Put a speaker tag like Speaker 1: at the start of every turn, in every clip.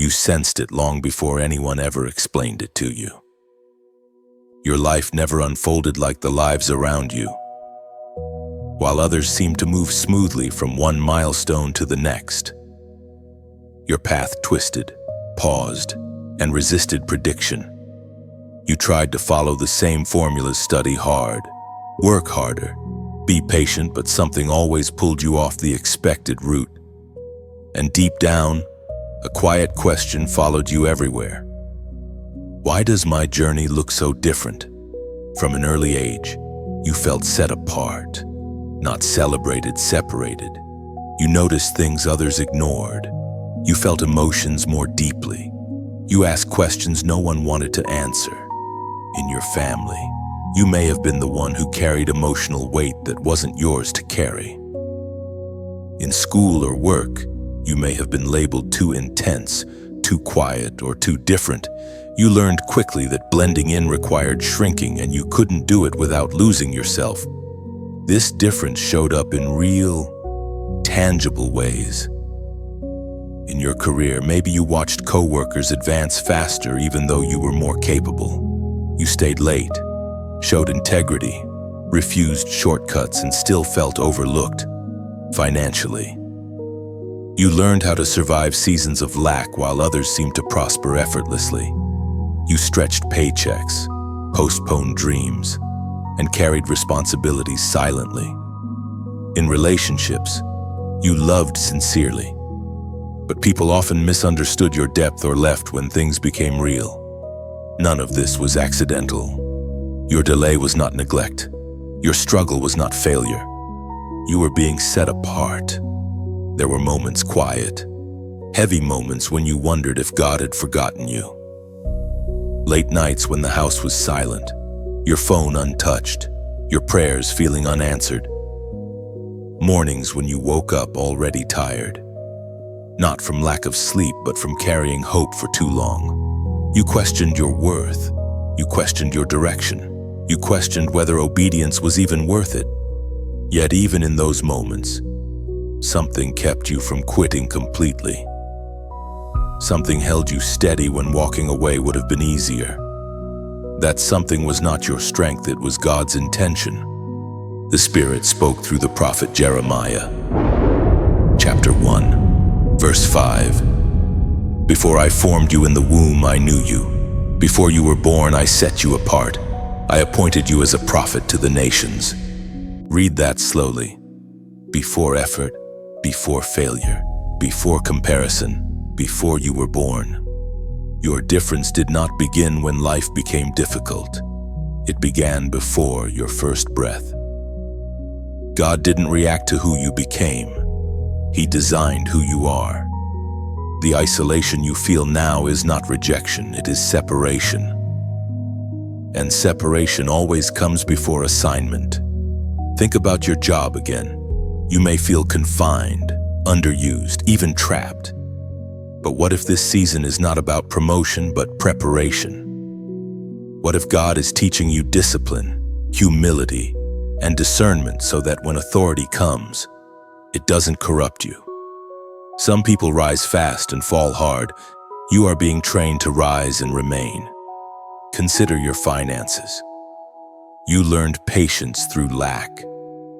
Speaker 1: You sensed it long before anyone ever explained it to you. Your life never unfolded like the lives around you. While others seemed to move smoothly from one milestone to the next, your path twisted, paused, and resisted prediction. You tried to follow the same formulas: study hard, work harder, be patient, but something always pulled you off the expected route. And deep down, a quiet question followed you everywhere. Why does my journey look so different? From an early age, you felt set apart, not celebrated, separated. You noticed things others ignored. You felt emotions more deeply. You asked questions no one wanted to answer. In your family, you may have been the one who carried emotional weight that wasn't yours to carry. In school or work, you may have been labeled too intense, too quiet, or too different. You learned quickly that blending in required shrinking, and you couldn't do it without losing yourself. This difference showed up in real, tangible ways. In your career, maybe you watched coworkers advance faster even though you were more capable. You stayed late, showed integrity, refused shortcuts, and still felt overlooked. Financially, you learned how to survive seasons of lack while others seemed to prosper effortlessly. You stretched paychecks, postponed dreams, and carried responsibilities silently. In relationships, you loved sincerely, but people often misunderstood your depth or left when things became real. None of this was accidental. Your delay was not neglect. Your struggle was not failure. You were being set apart. There were moments quiet, heavy moments when you wondered if God had forgotten you. Late nights when the house was silent, your phone untouched, your prayers feeling unanswered. Mornings when you woke up already tired, not from lack of sleep, but from carrying hope for too long. You questioned your worth. You questioned your direction. You questioned whether obedience was even worth it. Yet even in those moments, something kept you from quitting completely. Something held you steady when walking away would have been easier. That something was not your strength, it was God's intention. The Spirit spoke through the prophet Jeremiah. Chapter 1. Verse 5. Before I formed you in the womb, I knew you. Before you were born, I set you apart. I appointed you as a prophet to the nations. Read that slowly. Before effort, before failure, before comparison, before you were born. Your difference did not begin when life became difficult. It began before your first breath. God didn't react to who you became. He designed who you are. The isolation you feel now is not rejection, it is separation. And separation always comes before assignment. Think about your job again. You may feel confined, underused, even trapped. But what if this season is not about promotion but preparation? What if God is teaching you discipline, humility, and discernment so that when authority comes, it doesn't corrupt you? Some people rise fast and fall hard. You are being trained to rise and remain. Consider your finances. You learned patience through lack.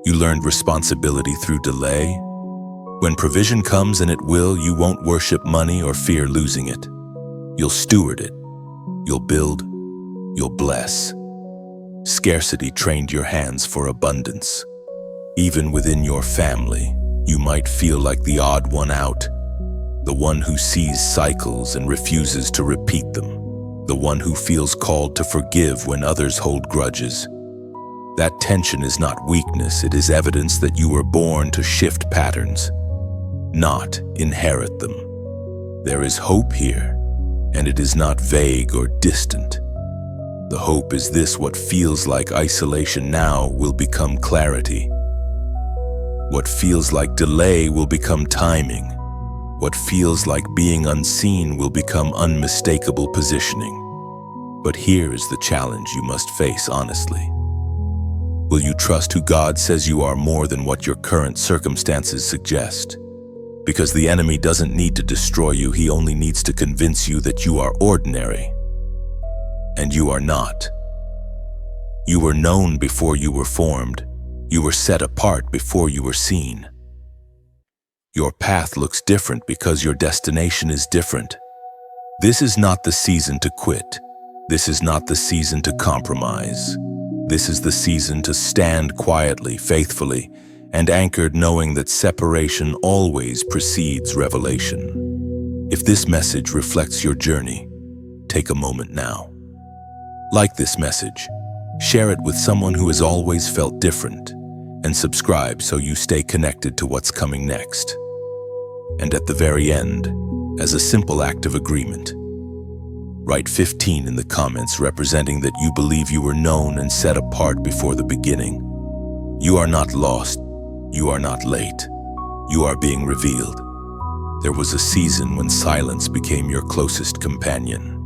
Speaker 1: You learned responsibility through delay. When provision comes, and it will, you won't worship money or fear losing it. You'll steward it. You'll build. You'll bless. Scarcity trained your hands for abundance. Even within your family, you might feel like the odd one out, the one who sees cycles and refuses to repeat them, the one who feels called to forgive when others hold grudges. That tension is not weakness, it is evidence that you were born to shift patterns, not inherit them. There is hope here, and it is not vague or distant. The hope is this: what feels like isolation now will become clarity. What feels like delay will become timing. What feels like being unseen will become unmistakable positioning. But here is the challenge you must face honestly. Will you trust who God says you are more than what your current circumstances suggest? Because the enemy doesn't need to destroy you, he only needs to convince you that you are ordinary. And you are not. You were known before you were formed. You were set apart before you were seen. Your path looks different because your destination is different. This is not the season to quit. This is not the season to compromise. This is the season to stand quietly, faithfully, and anchored, knowing that separation always precedes revelation. If this message reflects your journey, take a moment now. Like this message, share it with someone who has always felt different, and subscribe so you stay connected to what's coming next. And at the very end, as a simple act of agreement, write 15 in the comments, representing that you believe you were known and set apart before the beginning. You are not lost. You are not late. You are being revealed. There was a season when silence became your closest companion.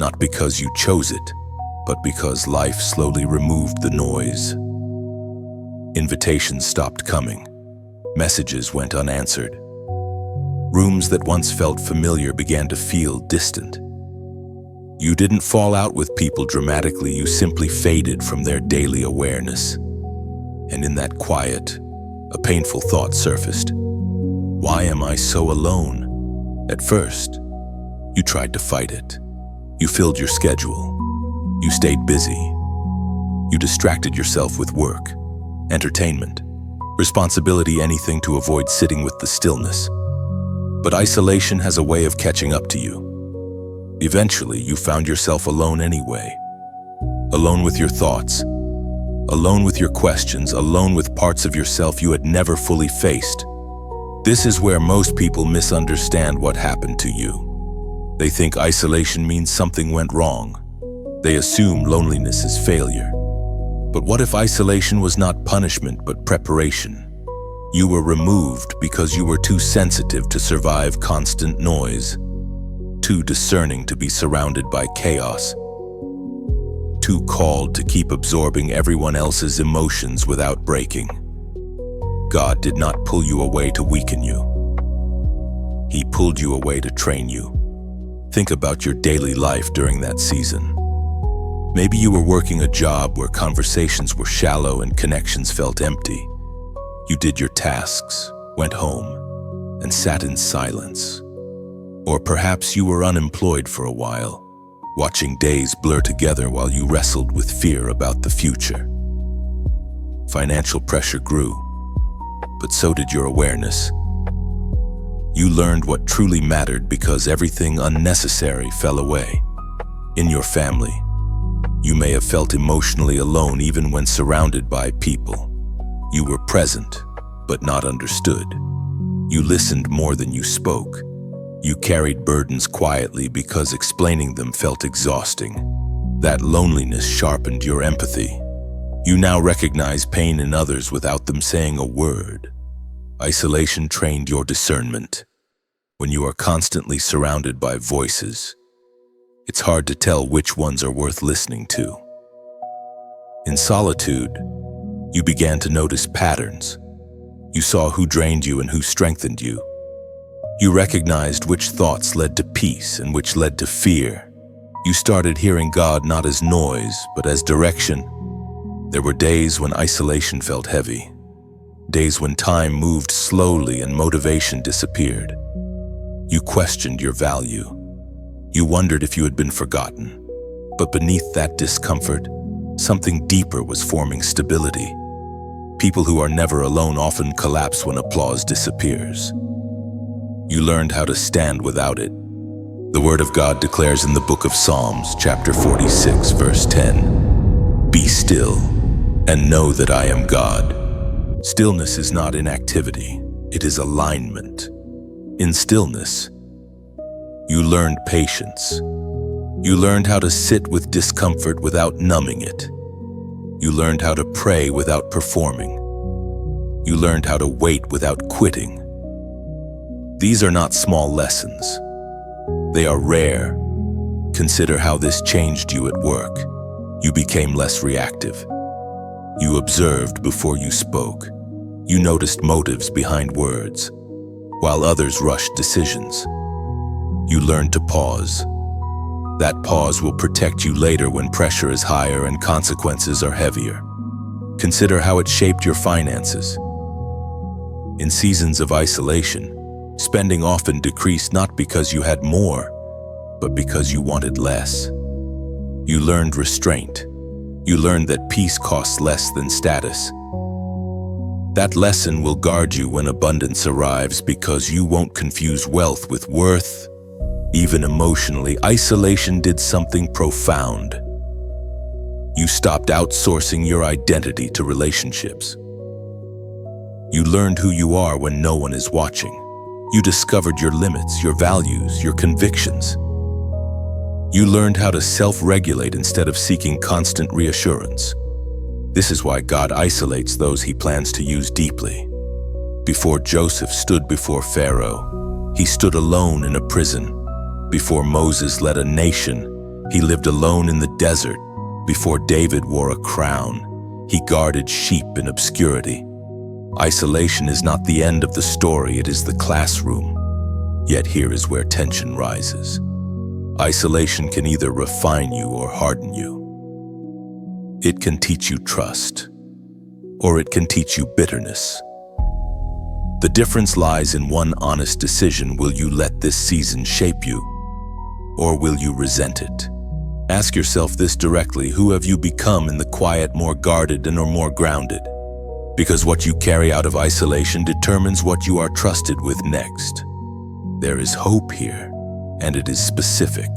Speaker 1: Not because you chose it, but because life slowly removed the noise. Invitations stopped coming. Messages went unanswered. Rooms that once felt familiar began to feel distant. You didn't fall out with people dramatically, you simply faded from their daily awareness. And in that quiet, a painful thought surfaced. Why am I so alone? At first, you tried to fight it. You filled your schedule. You stayed busy. You distracted yourself with work, entertainment, responsibility, anything to avoid sitting with the stillness. But isolation has a way of catching up to you. Eventually, you found yourself alone anyway. Alone with your thoughts, alone with your questions, alone with parts of yourself you had never fully faced. This is where most people misunderstand what happened to you. They think isolation means something went wrong. They assume loneliness is failure. But what if isolation was not punishment but preparation? You were removed because you were too sensitive to survive constant noise, too discerning to be surrounded by chaos, too called to keep absorbing everyone else's emotions without breaking. God did not pull you away to weaken you. He pulled you away to train you. Think about your daily life during that season. Maybe you were working a job where conversations were shallow and connections felt empty. You did your tasks, went home, and sat in silence. Or perhaps you were unemployed for a while, watching days blur together while you wrestled with fear about the future. Financial pressure grew, but so did your awareness. You learned what truly mattered because everything unnecessary fell away. In your family, you may have felt emotionally alone even when surrounded by people. You were present, but not understood. You listened more than you spoke. You carried burdens quietly because explaining them felt exhausting. That loneliness sharpened your empathy. You now recognize pain in others without them saying a word. Isolation trained your discernment. When you are constantly surrounded by voices, it's hard to tell which ones are worth listening to. In solitude, you began to notice patterns. You saw who drained you and who strengthened you. You recognized which thoughts led to peace and which led to fear. You started hearing God not as noise, but as direction. There were days when isolation felt heavy, days when time moved slowly and motivation disappeared. You questioned your value. You wondered if you had been forgotten. But beneath that discomfort, something deeper was forming stability. People who are never alone often collapse when applause disappears. You learned how to stand without it. The Word of God declares in the book of Psalms, chapter 46, verse 10, "Be still and know that I am God." Stillness is not inactivity, it is alignment. In stillness, you learned patience. You learned how to sit with discomfort without numbing it. You learned how to pray without performing. You learned how to wait without quitting. These are not small lessons. They are rare. Consider how this changed you at work. You became less reactive. You observed before you spoke. You noticed motives behind words. while others rushed decisions. You learned to pause. That pause will protect you later when pressure is higher and consequences are heavier. Consider how it shaped your finances. In seasons of isolation, spending often decreased not because you had more, but because you wanted less. You learned restraint. You learned that peace costs less than status. That lesson will guard you when abundance arrives because you won't confuse wealth with worth. Even emotionally, isolation did something profound. You stopped outsourcing your identity to relationships. You learned who you are when no one is watching. You discovered your limits, your values, your convictions. You learned how to self-regulate instead of seeking constant reassurance. This is why God isolates those he plans to use deeply. Before Joseph stood before Pharaoh, he stood alone in a prison. Before Moses led a nation, he lived alone in the desert. Before David wore a crown, he guarded sheep in obscurity. Isolation is not the end of the story, it is the classroom. Yet here is where tension rises. Isolation can either refine you or harden you. It can teach you trust, or it can teach you bitterness. The difference lies in one honest decision. Will you let this season shape you, or will you resent it? Ask yourself this directly: who have you become in the quiet, more guarded or more grounded? Because what you carry out of isolation determines what you are trusted with next. There is hope here, and it is specific.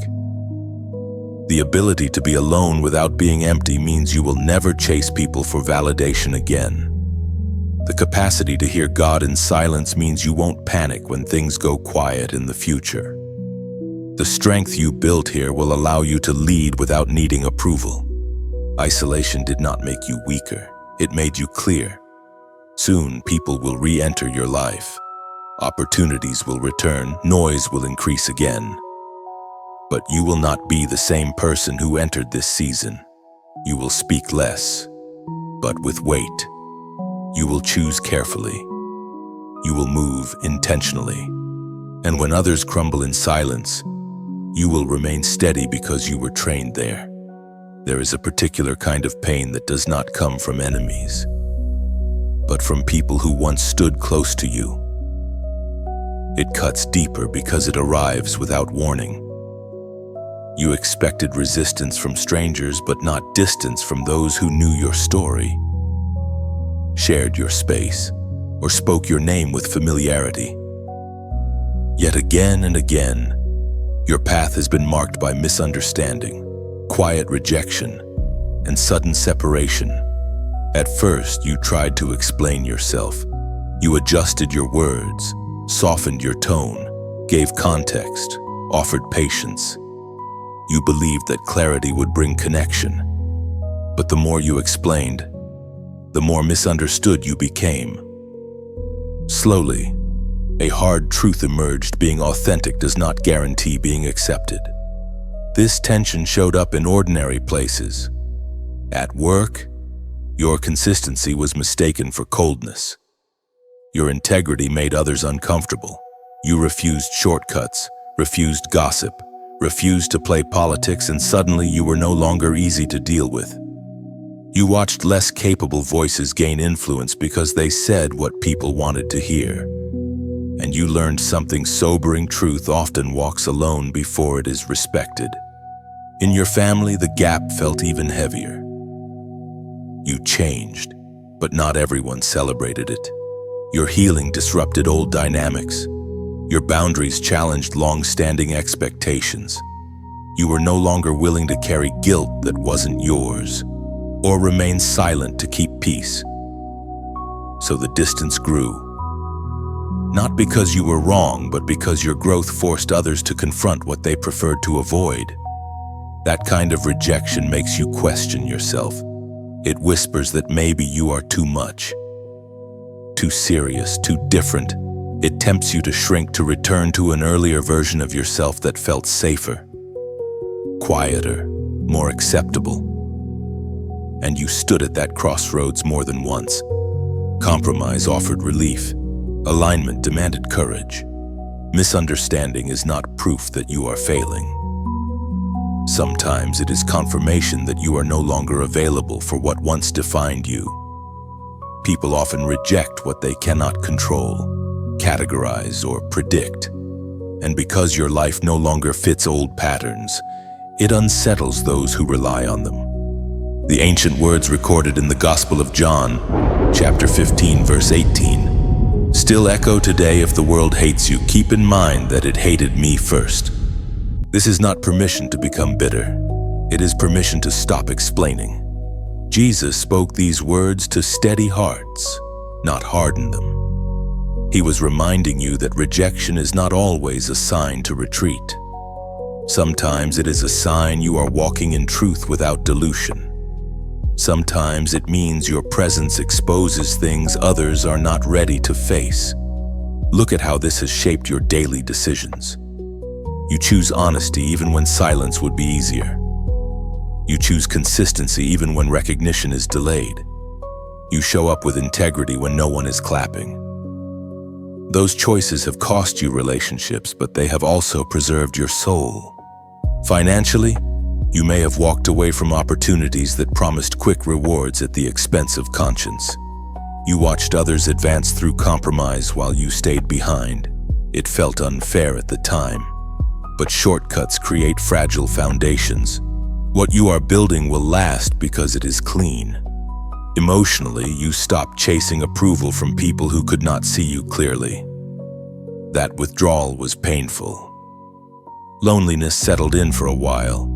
Speaker 1: The ability to be alone without being empty means you will never chase people for validation again. The capacity to hear God in silence means you won't panic when things go quiet in the future. The strength you built here will allow you to lead without needing approval. Isolation did not make you weaker, it made you clear. Soon, people will re-enter your life. Opportunities will return, noise will increase again. But you will not be the same person who entered this season. You will speak less, but with weight. You will choose carefully. You will move intentionally. And when others crumble in silence, you will remain steady because you were trained there. There is a particular kind of pain that does not come from enemies, but from people who once stood close to you. It cuts deeper because it arrives without warning. You expected resistance from strangers, but not distance from those who knew your story, shared your space, or spoke your name with familiarity. Yet again and again, your path has been marked by misunderstanding, quiet rejection, and sudden separation. At first, you tried to explain yourself. You adjusted your words, softened your tone, gave context, offered patience. You believed that clarity would bring connection. But the more you explained, the more misunderstood you became. Slowly, a hard truth emerged: being authentic does not guarantee being accepted. This tension showed up in ordinary places. At work, your consistency was mistaken for coldness. Your integrity made others uncomfortable. You refused shortcuts, refused gossip, refused to play politics, and suddenly you were no longer easy to deal with. You watched less capable voices gain influence because they said what people wanted to hear. And you learned something sobering: truth often walks alone before it is respected. In your family, the gap felt even heavier. You changed, but not everyone celebrated it. Your healing disrupted old dynamics. Your boundaries challenged long-standing expectations. You were no longer willing to carry guilt that wasn't yours, or remain silent to keep peace. So the distance grew. Not because you were wrong, but because your growth forced others to confront what they preferred to avoid. That kind of rejection makes you question yourself. It whispers that maybe you are too much, too serious, too different. It tempts you to shrink, to return to an earlier version of yourself that felt safer, quieter, more acceptable. And you stood at that crossroads more than once. Compromise offered relief, Alignment demanded courage. Misunderstanding is not proof that you are failing. Sometimes it is confirmation that you are no longer available for what once defined you. People often reject what they cannot control, categorize, or predict. And because your life no longer fits old patterns, it unsettles those who rely on them. The ancient words recorded in the Gospel of John, chapter 15, verse 18, still echo today: if the world hates you, keep in mind that it hated me first. This is not permission to become bitter. It is permission to stop explaining. Jesus spoke these words to steady hearts, not harden them. He was reminding you that rejection is not always a sign to retreat. Sometimes it is a sign you are walking in truth without dilution. Sometimes it means your presence exposes things others are not ready to face. Look at how this has shaped your daily decisions. You choose honesty even when silence would be easier. You choose consistency even when recognition is delayed. You show up with integrity when no one is clapping. Those choices have cost you relationships, but they have also preserved your soul. Financially, you may have walked away from opportunities that promised quick rewards at the expense of conscience. You watched others advance through compromise while you stayed behind. It felt unfair at the time, but shortcuts create fragile foundations. What you are building will last because it is clean. Emotionally, you stopped chasing approval from people who could not see you clearly. That withdrawal was painful. Loneliness settled in for a while,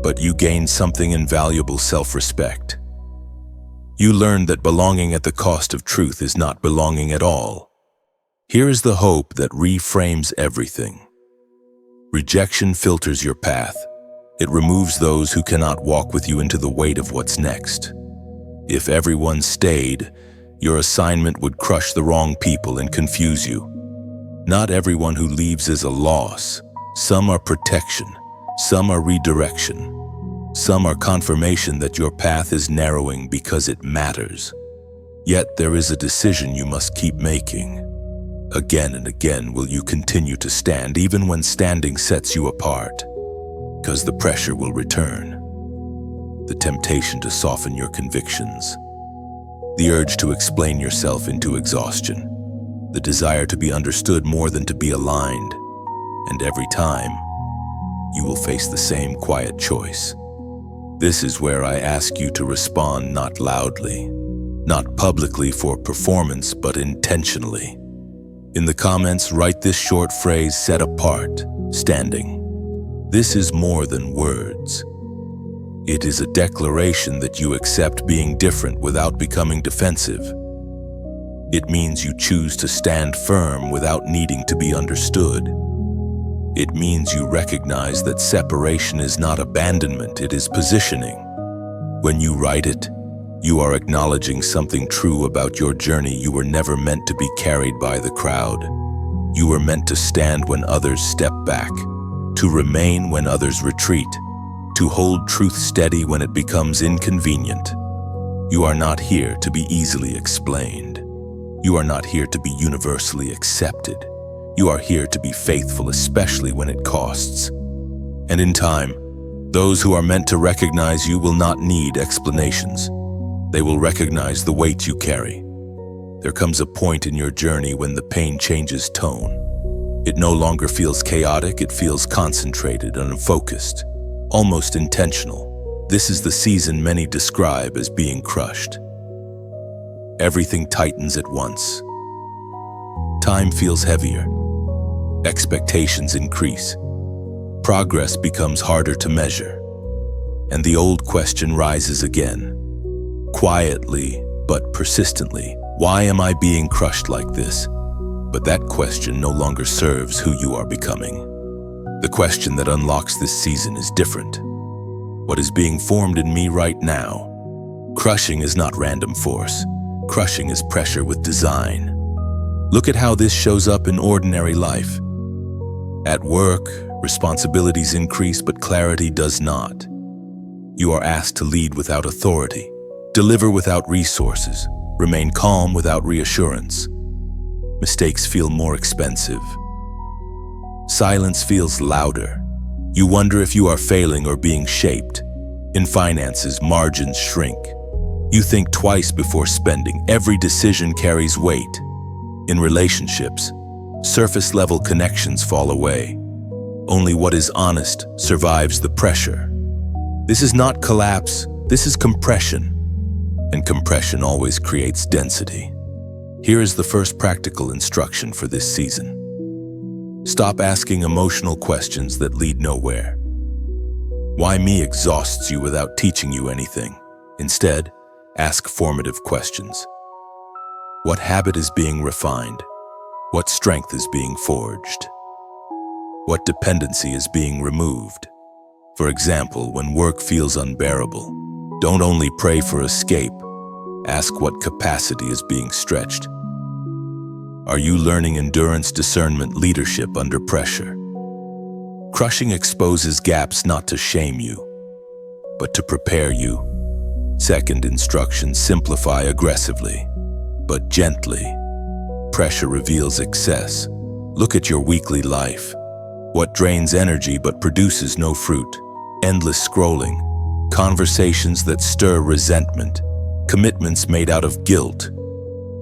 Speaker 1: but you gained something invaluable: self-respect. You learned that belonging at the cost of truth is not belonging at all. Here is the hope that reframes everything. Rejection filters your path. It removes those who cannot walk with you into the weight of what's next. If everyone stayed, your assignment would crush the wrong people and confuse you. Not everyone who leaves is a loss. Some are protection, some are redirection, some are confirmation that your path is narrowing because it matters. Yet there is a decision you must keep making. Again and again will you continue to stand even when standing sets you apart, because the pressure will return. The temptation to soften your convictions, the urge to explain yourself into exhaustion, the desire to be understood more than to be aligned. And every time, you will face the same quiet choice. This is where I ask you to respond, not loudly, not publicly for performance, but intentionally. In the comments, write this short phrase: set apart, standing. This is more than words. It is a declaration that you accept being different without becoming defensive. It means you choose to stand firm without needing to be understood. It means you recognize that separation is not abandonment, it is positioning. When you write it, you are acknowledging something true about your journey. You were never meant to be carried by the crowd. You were meant to stand when others step back, to remain when others retreat, to hold truth steady when it becomes inconvenient. You are not here to be easily explained. You are not here to be universally accepted. You are here to be faithful, especially when it costs. And in time, those who are meant to recognize you will not need explanations. They will recognize the weight you carry. There comes a point in your journey when the pain changes tone. It no longer feels chaotic, it feels concentrated and focused, almost intentional. This is the season many describe as being crushed. Everything tightens at once. Time feels heavier. Expectations increase. Progress becomes harder to measure. And the old question rises again, quietly but persistently. Why am I being crushed like this? But that question no longer serves who you are becoming. The question that unlocks this season is different. What is being formed in me right now? Crushing is not random force. Crushing is pressure with design. Look at how this shows up in ordinary life. At work, responsibilities increase, but clarity does not. You are asked to lead without authority, deliver without resources, remain calm without reassurance. Mistakes feel more expensive. Silence feels louder. You wonder if you are failing or being shaped. In finances, margins shrink. You think twice before spending. Every decision carries weight. In relationships, surface-level connections fall away. Only what is honest survives the pressure. This is not collapse, this is compression. And compression always creates density. Here is the first practical instruction for this season. Stop asking emotional questions that lead nowhere. Why me exhausts you without teaching you anything. Instead, ask formative questions. What habit is being refined? What strength is being forged? What dependency is being removed? For example, when work feels unbearable, don't only pray for escape. Ask what capacity is being stretched. Are you learning endurance, discernment, leadership under pressure? Crushing exposes gaps not to shame you, but to prepare you. Second instruction, simplify aggressively, but gently. Pressure reveals excess. Look at your weekly life. What drains energy but produces no fruit? Endless scrolling, conversations that stir resentment, commitments made out of guilt.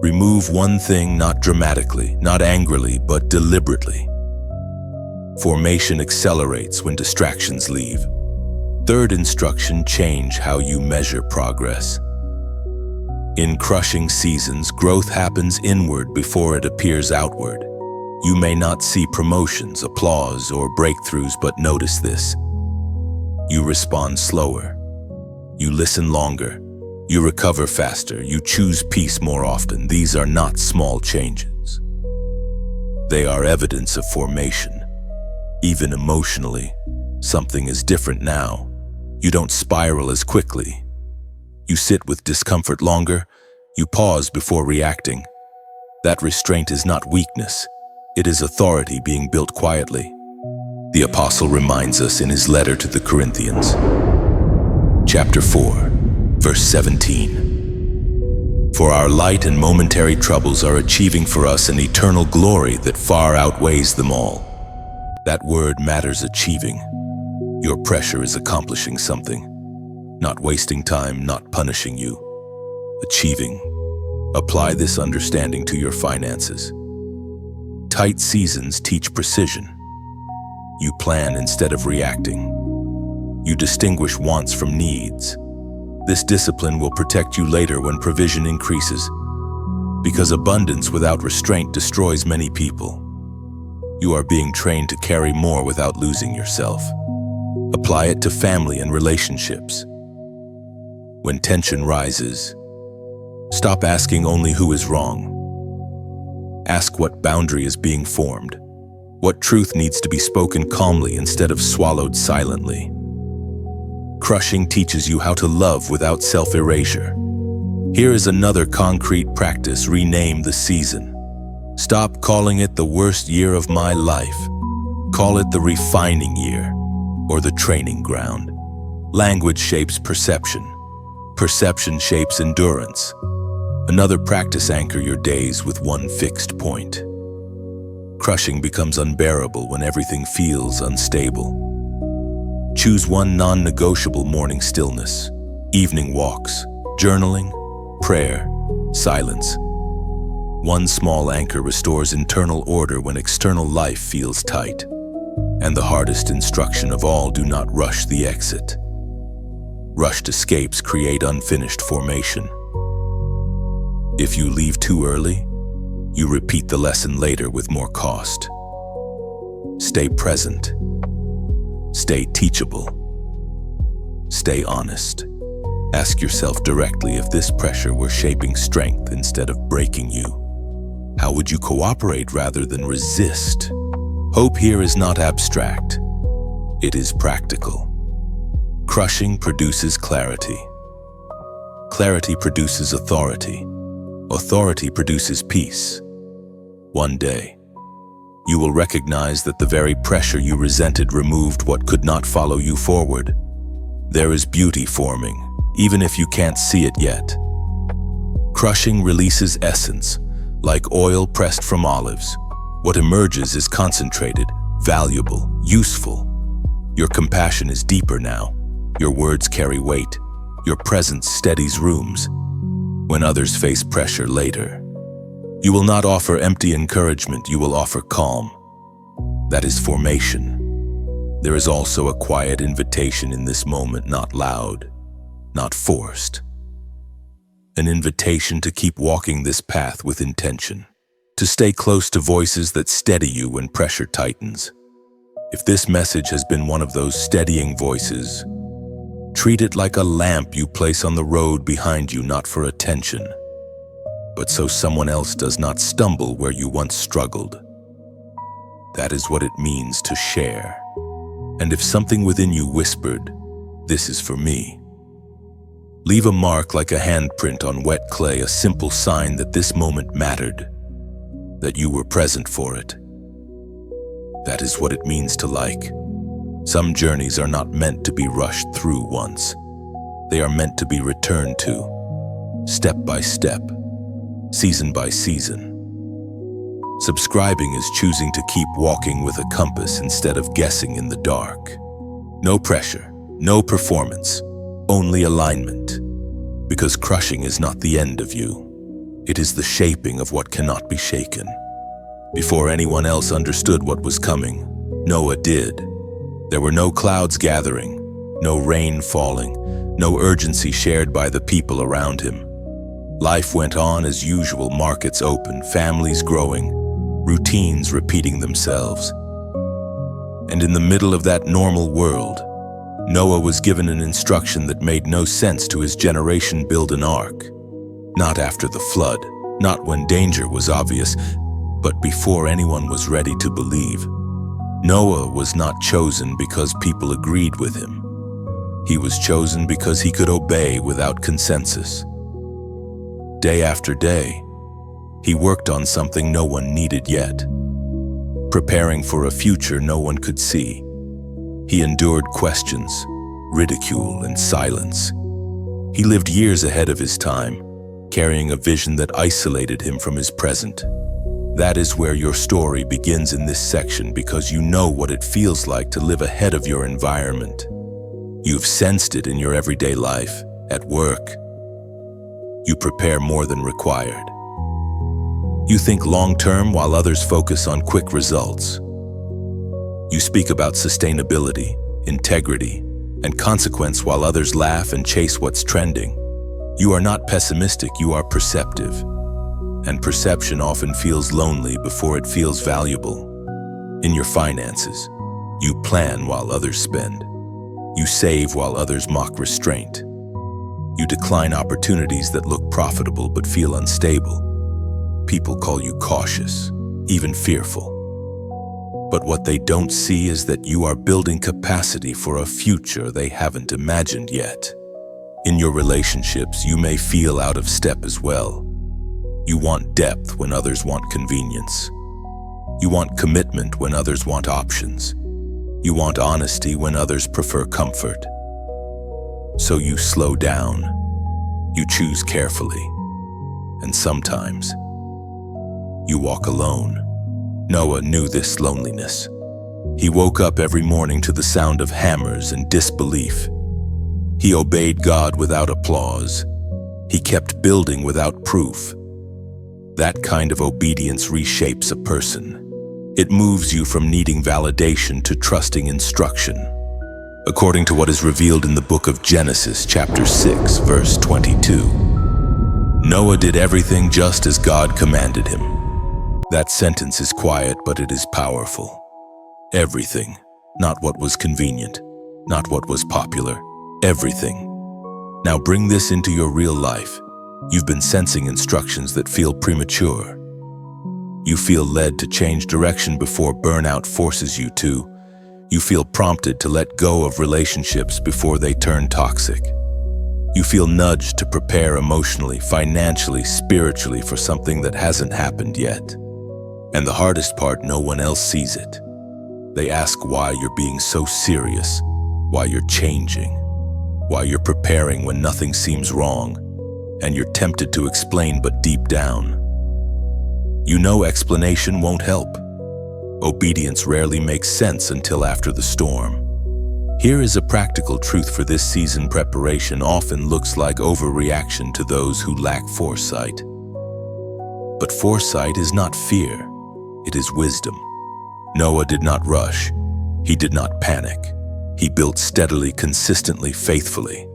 Speaker 1: Remove one thing, not dramatically, not angrily, but deliberately. Formation accelerates when distractions leave. Third instruction, change how you measure progress. In crushing seasons, growth happens inward before it appears outward. You may not see promotions, applause, or breakthroughs, but notice this. You respond slower. You listen longer. You recover faster. You choose peace more often. These are not small changes. They are evidence of formation. Even emotionally, something is different now. You don't spiral as quickly. You sit with discomfort longer. You pause before reacting. That restraint is not weakness. It is authority being built quietly. The apostle reminds us in his letter to the Corinthians, chapter 4, verse 17. For our light and momentary troubles are achieving for us an eternal glory that far outweighs them all. That word matters, achieving. Your pressure is accomplishing something, not wasting time, not punishing you. Achieving. Apply this understanding to your finances. Tight seasons teach precision. You plan instead of reacting. You distinguish wants from needs. This discipline will protect you later when provision increases, because abundance without restraint destroys many people. You are being trained to carry more without losing yourself. Apply it to family and relationships. When tension rises, stop asking only who is wrong. Ask what boundary is being formed. What truth needs to be spoken calmly instead of swallowed silently. Crushing teaches you how to love without self-erasure. Here is another concrete practice. Rename the season. Stop calling it the worst year of my life. Call it the refining year, or the training ground. Language shapes perception. Perception shapes endurance. Another practice, anchor your days with one fixed point. Crushing becomes unbearable when everything feels unstable. Choose one non-negotiable: morning stillness, evening walks, journaling, prayer, silence. One small anchor restores internal order when external life feels tight. And the hardest instruction of all, do not rush the exit. Rushed escapes create unfinished formation. If you leave too early, you repeat the lesson later with more cost. Stay present. Stay teachable. Stay honest. Ask yourself directly, if this pressure were shaping strength instead of breaking you, how would you cooperate rather than resist? Hope here is not abstract. It is practical. Crushing produces clarity. Clarity produces authority. Authority produces peace. One day, you will recognize that the very pressure you resented removed what could not follow you forward. There is beauty forming, even if you can't see it yet. Crushing releases essence, Like oil pressed from olives, what emerges is concentrated, valuable, useful. Your compassion is deeper now. Your words carry weight. Your presence steadies rooms when others face pressure later. You will not offer empty encouragement, you will offer calm. That is formation. There is also a quiet invitation in this moment, not loud, not forced. An invitation to keep walking this path with intention, to stay close to voices that steady you when pressure tightens. If this message has been one of those steadying voices, treat it like a lamp you place on the road behind you, not for attention, but so someone else does not stumble where you once struggled. That is what it means to share. And if something within you whispered, "This is for me," leave a mark like a handprint on wet clay, a simple sign that this moment mattered, that you were present for it. That is what it means to like. Some journeys are not meant to be rushed through once. They are meant to be returned to, step by step, season by season. Subscribing is choosing to keep walking with a compass instead of guessing in the dark. No pressure, no performance, only alignment. Because crushing is not the end of you. It is the shaping of what cannot be shaken. Before anyone else understood what was coming, Noah did. There were no clouds gathering, no rain falling, no urgency shared by the people around him. Life went on as usual, markets open, families growing, routines repeating themselves. And in the middle of that normal world, Noah was given an instruction that made no sense to his generation: build an ark. Not after the flood, not when danger was obvious, but before anyone was ready to believe. Noah was not chosen because people agreed with him. He was chosen because he could obey without consensus. Day after day, he worked on something no one needed yet, preparing for a future no one could see. He endured questions, ridicule, and silence. He lived years ahead of his time, carrying a vision that isolated him from his present. That is where your story begins in this section, because you know what it feels like to live ahead of your environment. You've sensed it in your everyday life, at work. You prepare more than required. You think long-term while others focus on quick results. You speak about sustainability, integrity, and consequence while others laugh and chase what's trending. You are not pessimistic, you are perceptive. And perception often feels lonely before it feels valuable. In your finances, you plan while others spend. You save while others mock restraint. You decline opportunities that look profitable but feel unstable. People call you cautious, even fearful. But what they don't see is that you are building capacity for a future they haven't imagined yet. In your relationships, you may feel out of step as well. You want depth when others want convenience. You want commitment when others want options. You want honesty when others prefer comfort. So you slow down. You choose carefully. And sometimes, you walk alone. Noah knew this loneliness. He woke up every morning to the sound of hammers and disbelief. He obeyed God without applause. He kept building without proof. That kind of obedience reshapes a person. It moves you from needing validation to trusting instruction. According to what is revealed in the book of Genesis, chapter 6, verse 22, Noah did everything just as God commanded him. That sentence is quiet, but it is powerful. Everything, not what was convenient, not what was popular, everything. Now bring this into your real life. You've been sensing instructions that feel premature. You feel led to change direction before burnout forces you to. You feel prompted to let go of relationships before they turn toxic. You feel nudged to prepare emotionally, financially, spiritually for something that hasn't happened yet. And the hardest part, no one else sees it. They ask why you're being so serious, why you're changing, why you're preparing when nothing seems wrong, and you're tempted to explain, but deep down, You know explanation won't help. Obedience rarely makes sense until after the storm. Here is a practical truth for this season: preparation often looks like overreaction to those who lack foresight. But foresight is not fear, it is wisdom. Noah did not rush. He did not panic. He built steadily, consistently, faithfully.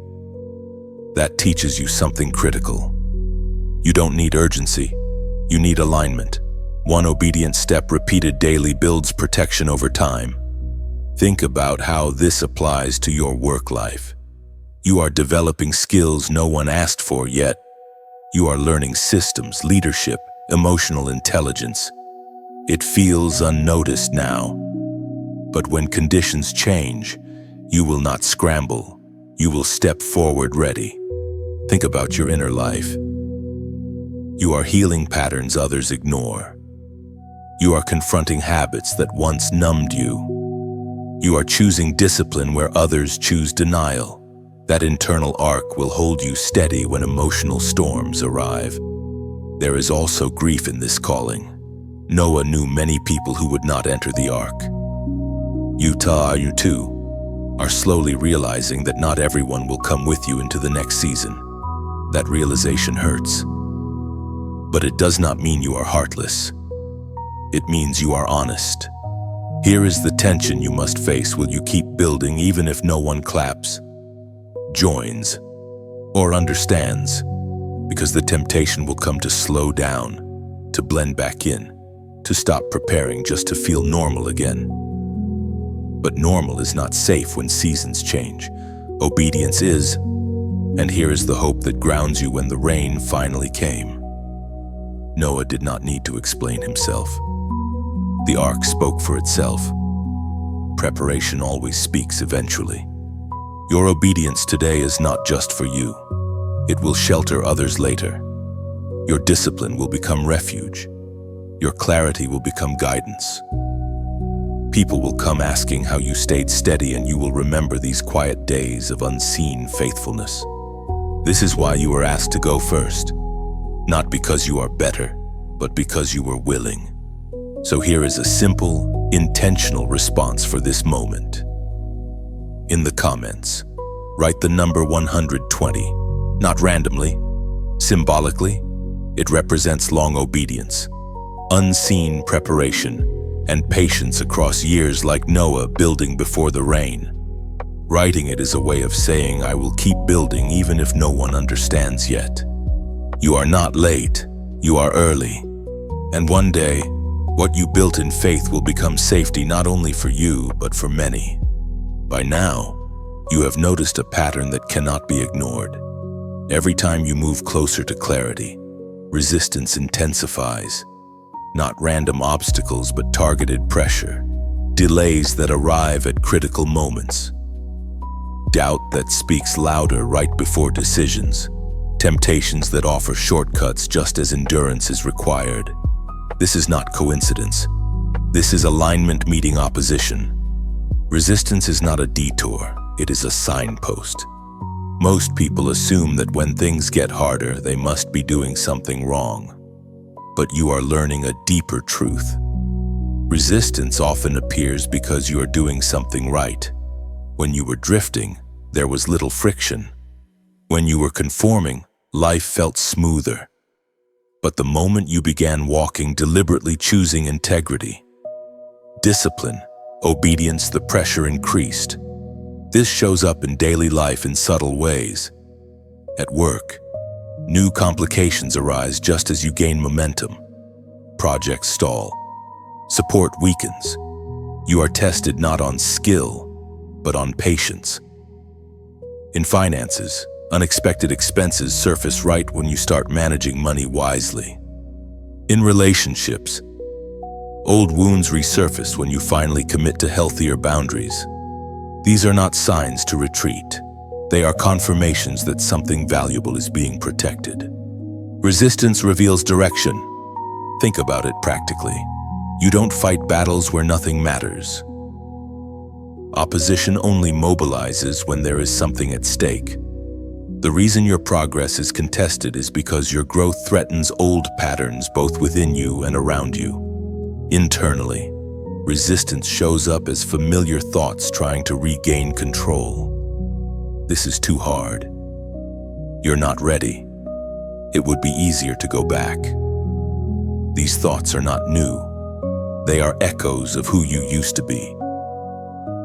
Speaker 1: That teaches you something critical. You don't need urgency. You need alignment. One obedient step repeated daily builds protection over time. Think about how this applies to your work life. You are developing skills no one asked for yet. You are learning systems, leadership, emotional intelligence. It feels unnoticed now. But when conditions change, you will not scramble. You will step forward ready. Think about your inner life. You are healing patterns others ignore. You are confronting habits that once numbed you. You are choosing discipline where others choose denial. That internal arc will hold you steady when emotional storms arrive. There is also grief in this calling. Noah knew many people who would not enter the ark. You too are slowly realizing that not everyone will come with you into the next season. That realization hurts. But it does not mean you are heartless. It means you are honest. Here is the tension you must face. Will you keep building even if no one claps, joins, or understands? Because the temptation will come to slow down, to blend back in, to stop preparing just to feel normal again. But normal is not safe when seasons change. Obedience is, and here is the hope that grounds you when the rain finally came. Noah did not need to explain himself. The ark spoke for itself. Preparation always speaks eventually. Your obedience today is not just for you. It will shelter others later. Your discipline will become refuge. Your clarity will become guidance. People will come asking how you stayed steady, and you will remember these quiet days of unseen faithfulness. This is why you were asked to go first. Not because you are better, but because you were willing. So here is a simple, intentional response for this moment. In the comments, write the number 120, not randomly, symbolically. It represents long obedience, unseen preparation, and patience across years, like Noah building before the rain. Writing it is a way of saying, I will keep building even if no one understands yet. You are not late, you are early. And one day, what you built in faith will become safety not only for you, but for many. By now, you have noticed a pattern that cannot be ignored. Every time you move closer to clarity, resistance intensifies. Not random obstacles, but targeted pressure. Delays that arrive at critical moments. Doubt that speaks louder right before decisions. Temptations that offer shortcuts just as endurance is required. This is not coincidence. This is alignment meeting opposition. Resistance is not a detour, it is a signpost. Most people assume that when things get harder, they must be doing something wrong. But you are learning a deeper truth. Resistance often appears because you are doing something right. When you were drifting, there was little friction. When you were conforming, life felt smoother. But the moment you began walking, deliberately choosing integrity, discipline, obedience, the pressure increased. This shows up in daily life in subtle ways. At work, new complications arise just as you gain momentum. Projects stall. Support weakens. You are tested not on skill, but on patience. In finances, unexpected expenses surface right when you start managing money wisely. In relationships, old wounds resurface when you finally commit to healthier boundaries. These are not signs to retreat. They are confirmations that something valuable is being protected. Resistance reveals direction. Think about it practically. You don't fight battles where nothing matters. Opposition only mobilizes when there is something at stake. The reason your progress is contested is because your growth threatens old patterns both within you and around you. Internally, resistance shows up as familiar thoughts trying to regain control. This is too hard. You're not ready. It would be easier to go back. These thoughts are not new. They are echoes of who you used to be.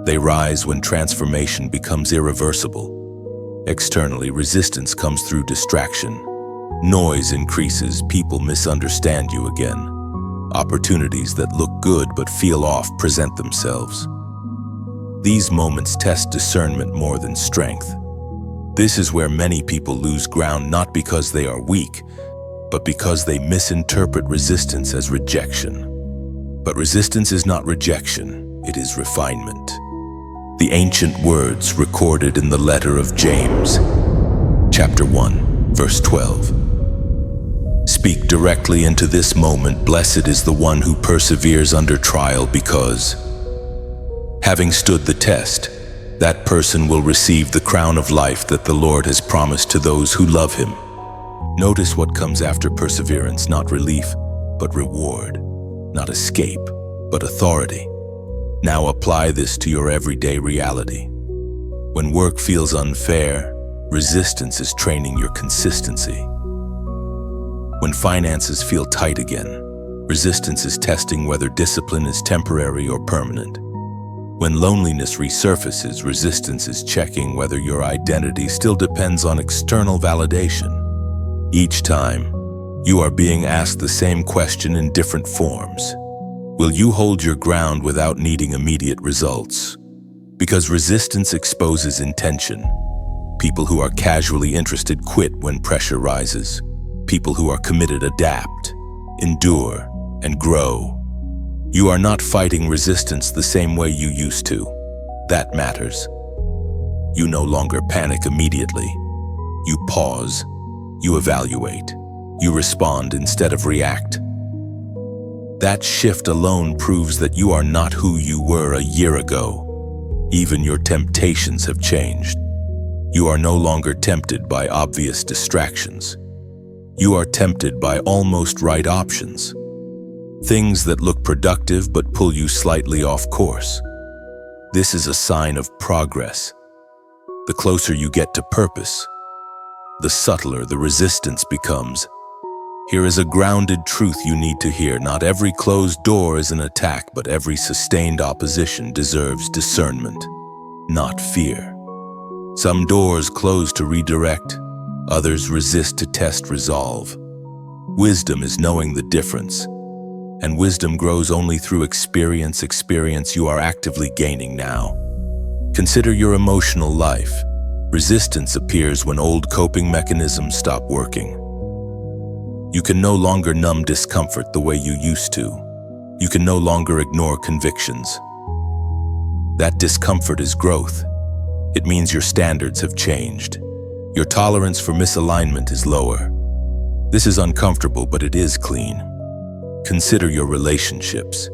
Speaker 1: They rise when transformation becomes irreversible. Externally, resistance comes through distraction. Noise increases, people misunderstand you again. Opportunities that look good but feel off present themselves. These moments test discernment more than strength. This is where many people lose ground, not because they are weak, but because they misinterpret resistance as rejection. But resistance is not rejection, it is refinement. The ancient words recorded in the letter of James, chapter 1, verse 12. Speak directly into this moment. Blessed is the one who perseveres under trial, because, having stood the test, that person will receive the crown of life that the Lord has promised to those who love him. Notice what comes after perseverance: not relief, but reward; not escape, but authority. Now apply this to your everyday reality. When work feels unfair, resistance is training your consistency. When finances feel tight again, resistance is testing whether discipline is temporary or permanent. When loneliness resurfaces, resistance is checking whether your identity still depends on external validation. Each time, you are being asked the same question in different forms. Will you hold your ground without needing immediate results? Because resistance exposes intention. People who are casually interested quit when pressure rises. People who are committed adapt, endure, and grow. You are not fighting resistance the same way you used to. That matters. You no longer panic immediately. You pause. You evaluate. You respond instead of react. That shift alone proves that you are not who you were a year ago. Even your temptations have changed. You are no longer tempted by obvious distractions. You are tempted by almost right options. Things that look productive but pull you slightly off course. This is a sign of progress. The closer you get to purpose, the subtler the resistance becomes. Here is a grounded truth you need to hear. Not every closed door is an attack, but every sustained opposition deserves discernment, not fear. Some doors close to redirect, others resist to test resolve. Wisdom is knowing the difference, and wisdom grows only through experience you are actively gaining now. Consider your emotional life. Resistance appears when old coping mechanisms stop working. You can no longer numb discomfort the way you used to. You can no longer ignore convictions. That discomfort is growth. It means your standards have changed. Your tolerance for misalignment is lower. This is uncomfortable, but it is clean. Consider your relationships.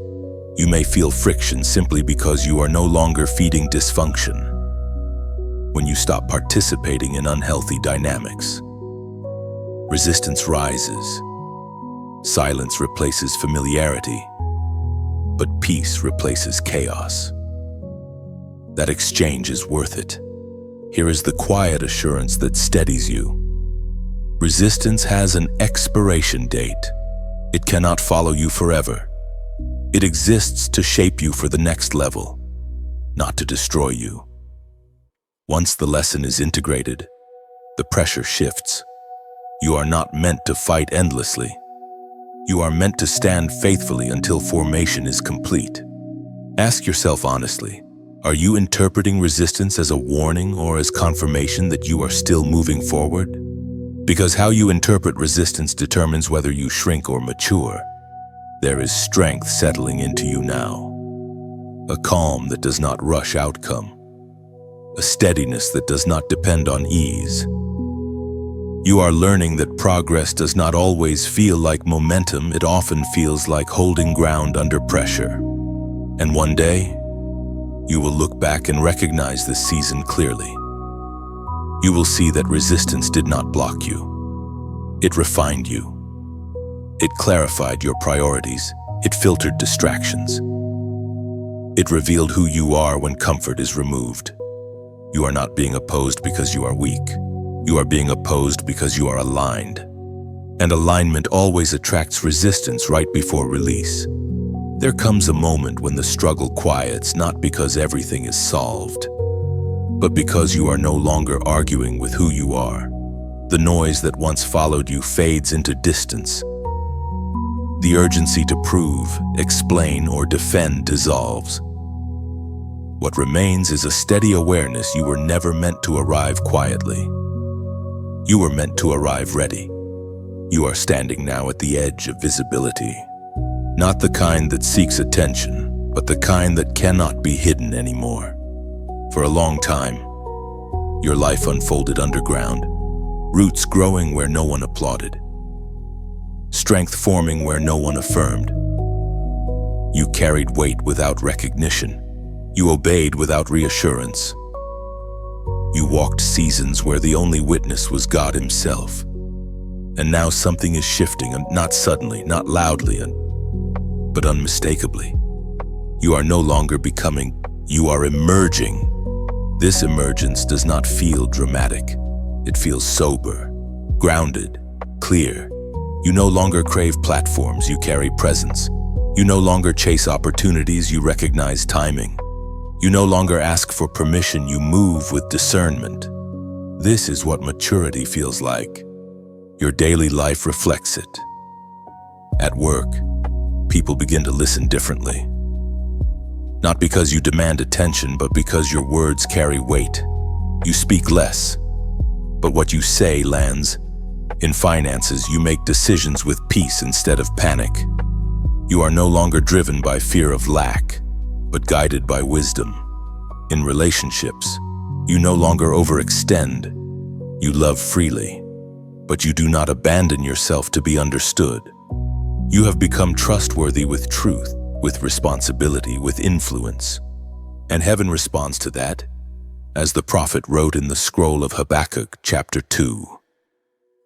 Speaker 1: You may feel friction simply because you are no longer feeding dysfunction. When you stop participating in unhealthy dynamics, resistance rises. Silence replaces familiarity, but peace replaces chaos. That exchange is worth it. Here is the quiet assurance that steadies you. Resistance has an expiration date. It cannot follow you forever. It exists to shape you for the next level, not to destroy you. Once the lesson is integrated, the pressure shifts. You are not meant to fight endlessly. You are meant to stand faithfully until formation is complete. Ask yourself honestly, are you interpreting resistance as a warning or as confirmation that you are still moving forward? Because how you interpret resistance determines whether you shrink or mature. There is strength settling into you now. A calm that does not rush outcome. A steadiness that does not depend on ease. You are learning that progress does not always feel like momentum. It often feels like holding ground under pressure. And one day, you will look back and recognize this season clearly. you will see that resistance did not block you. It refined you. It clarified your priorities. It filtered distractions. It revealed who you are when comfort is removed. You are not being opposed because you are weak. You are being opposed because you are aligned. And alignment always attracts resistance right before release. There comes a moment when the struggle quiets, not because everything is solved, but because you are no longer arguing with who you are. The noise that once followed you fades into distance. The urgency to prove, explain, or defend dissolves. What remains is a steady awareness you were never meant to arrive quietly. You were meant to arrive ready. You are standing now at the edge of visibility. Not the kind that seeks attention, but the kind that cannot be hidden anymore. For a long time, your life unfolded underground, roots growing where no one applauded, strength forming where no one affirmed. You carried weight without recognition. You obeyed without reassurance. You walked seasons where the only witness was God Himself. And now something is shifting, not suddenly, not loudly, but unmistakably. You are no longer becoming, you are emerging. This emergence does not feel dramatic. It feels sober, grounded, clear. You no longer crave platforms, you carry presence. You no longer chase opportunities, you recognize timing. You no longer ask for permission, you move with discernment. This is what maturity feels like. Your daily life reflects it. At work, people begin to listen differently. Not because you demand attention, but because your words carry weight. You speak less, but what you say lands. In finances, you make decisions with peace instead of panic. You are no longer driven by fear of lack, but guided by wisdom. In relationships, you no longer overextend. You love freely, but you do not abandon yourself to be understood. You have become trustworthy with truth, with responsibility, with influence. And heaven responds to that, as the prophet wrote in the scroll of Habakkuk, chapter 2,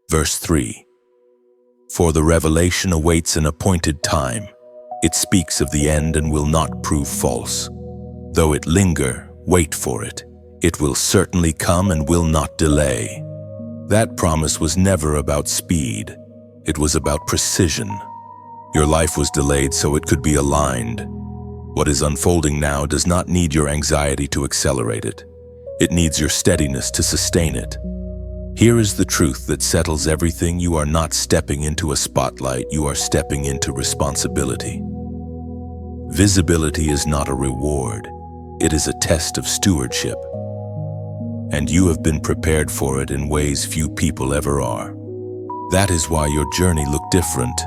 Speaker 1: verse 3. For the revelation awaits an appointed time. It speaks of the end and will not prove false. Though it linger, wait for it. It will certainly come and will not delay. That promise was never about speed. It was about precision. Your life was delayed so it could be aligned. What is unfolding now does not need your anxiety to accelerate it. It needs your steadiness to sustain it. Here is the truth that settles everything. You are not stepping into a spotlight, you are stepping into responsibility. Visibility is not a reward, it is a test of stewardship. And you have been prepared for it in ways few people ever are. That is why your journey looked different.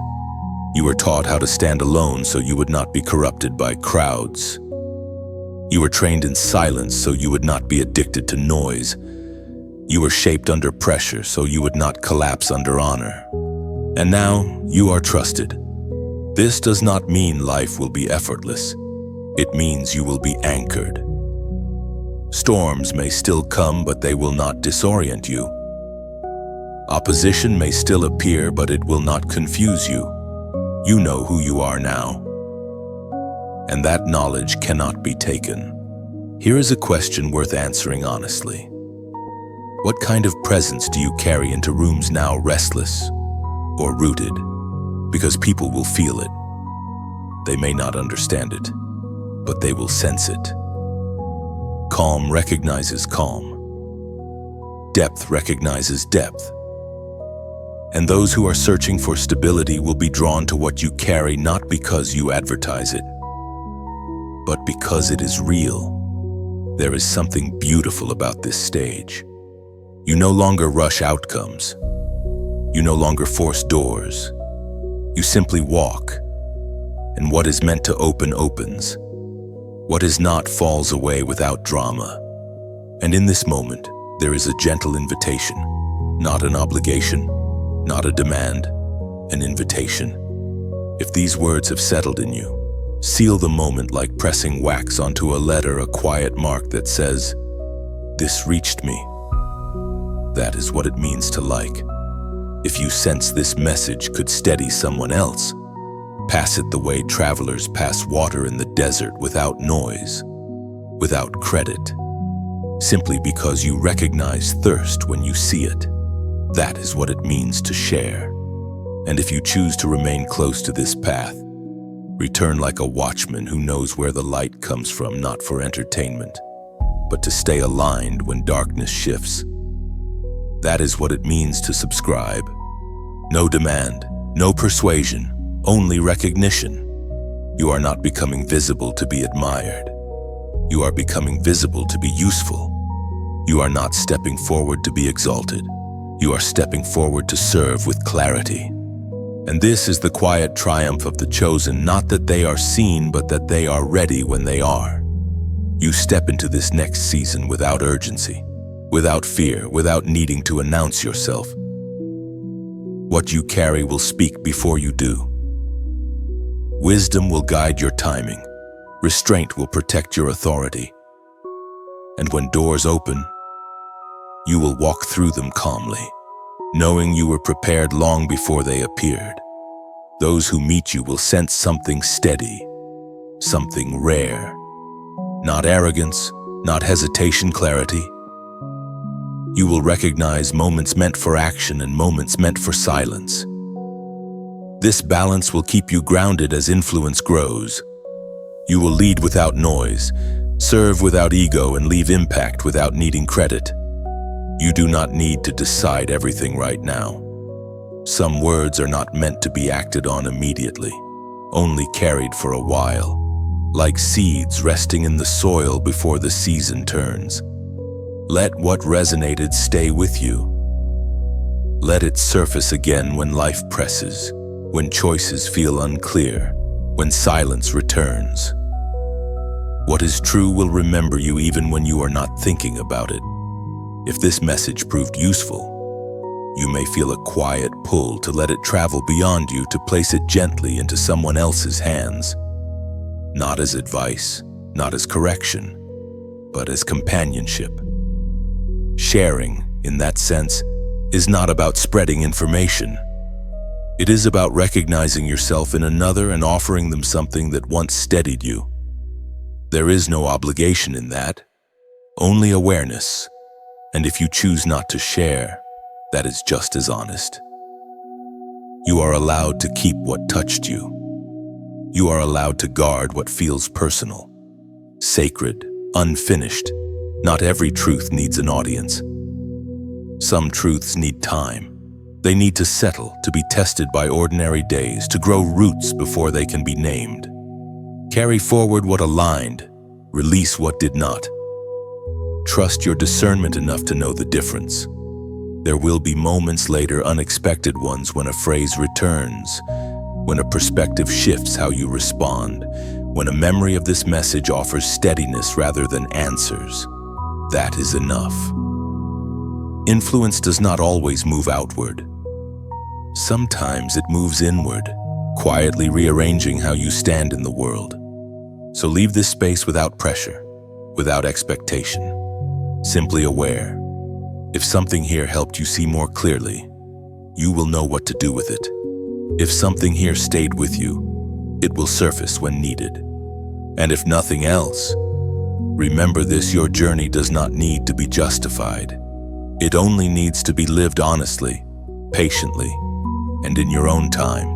Speaker 1: You were taught how to stand alone so you would not be corrupted by crowds. You were trained in silence so you would not be addicted to noise. You were shaped under pressure so you would not collapse under honor. And now you are trusted. This does not mean life will be effortless. It means you will be anchored. Storms may still come, but they will not disorient you. Opposition may still appear, but it will not confuse you. You know who you are now. And that knowledge cannot be taken. Here is a question worth answering honestly. What kind of presence do you carry into rooms now restless or rooted? Because people will feel it. They may not understand it, but they will sense it. Calm recognizes calm. Depth recognizes depth. And those who are searching for stability will be drawn to what you carry not because you advertise it, but because it is real. There is something beautiful about this stage. You no longer rush outcomes. You no longer force doors. You simply walk. And what is meant to open opens. What is not falls away without drama. And in this moment, there is a gentle invitation, not an obligation, not a demand, an invitation. If these words have settled in you, seal the moment like pressing wax onto a letter, a quiet mark that says, "This reached me." That is what it means to like. If you sense this message could steady someone else, pass it the way travelers pass water in the desert without noise, without credit, simply because you recognize thirst when you see it. That is what it means to share. And if you choose to remain close to this path, return like a watchman who knows where the light comes from, not for entertainment, but to stay aligned when darkness shifts. That is what it means to subscribe. No demand, no persuasion, only recognition. You are not becoming visible to be admired. You are becoming visible to be useful. You are not stepping forward to be exalted. You are stepping forward to serve with clarity. And this is the quiet triumph of the chosen, not that they are seen, but that they are ready when they are. You step into this next season without urgency, without fear, without needing to announce yourself. What you carry will speak before you do. Wisdom will guide your timing. Restraint will protect your authority. And when doors open, you will walk through them calmly, knowing you were prepared long before they appeared. Those who meet you will sense something steady, something rare. Not arrogance, not hesitation, clarity. You will recognize moments meant for action and moments meant for silence. This balance will keep you grounded as influence grows. You will lead without noise, serve without ego, and leave impact without needing credit. You do not need to decide everything right now. Some words are not meant to be acted on immediately, only carried for a while, like seeds resting in the soil before the season turns. Let what resonated stay with you. Let it surface again when life presses, when choices feel unclear, when silence returns. What is true will remember you even when you are not thinking about it. If this message proved useful, you may feel a quiet pull to let it travel beyond you, to place it gently into someone else's hands. Not as advice, not as correction, but as companionship. Sharing, in that sense, is not about spreading information. It is about recognizing yourself in another and offering them something that once steadied you. There is no obligation in that, only awareness. And if you choose not to share, that is just as honest. You are allowed to keep what touched you. You are allowed to guard what feels personal, sacred, unfinished. Not every truth needs an audience. Some truths need time. They need to settle, to be tested by ordinary days, to grow roots before they can be named. Carry forward what aligned, release what did not. Trust your discernment enough to know the difference. There will be moments later, unexpected ones, when a phrase returns, when a perspective shifts how you respond, when a memory of this message offers steadiness rather than answers. That is enough. Influence does not always move outward. Sometimes it moves inward, quietly rearranging how you stand in the world. So leave this space without pressure, without expectation, simply aware. If something here helped you see more clearly, you will know what to do with it. If something here stayed with you, it will surface when needed. And if nothing else, remember this: your journey does not need to be justified. It only needs to be lived honestly, patiently, and in your own time.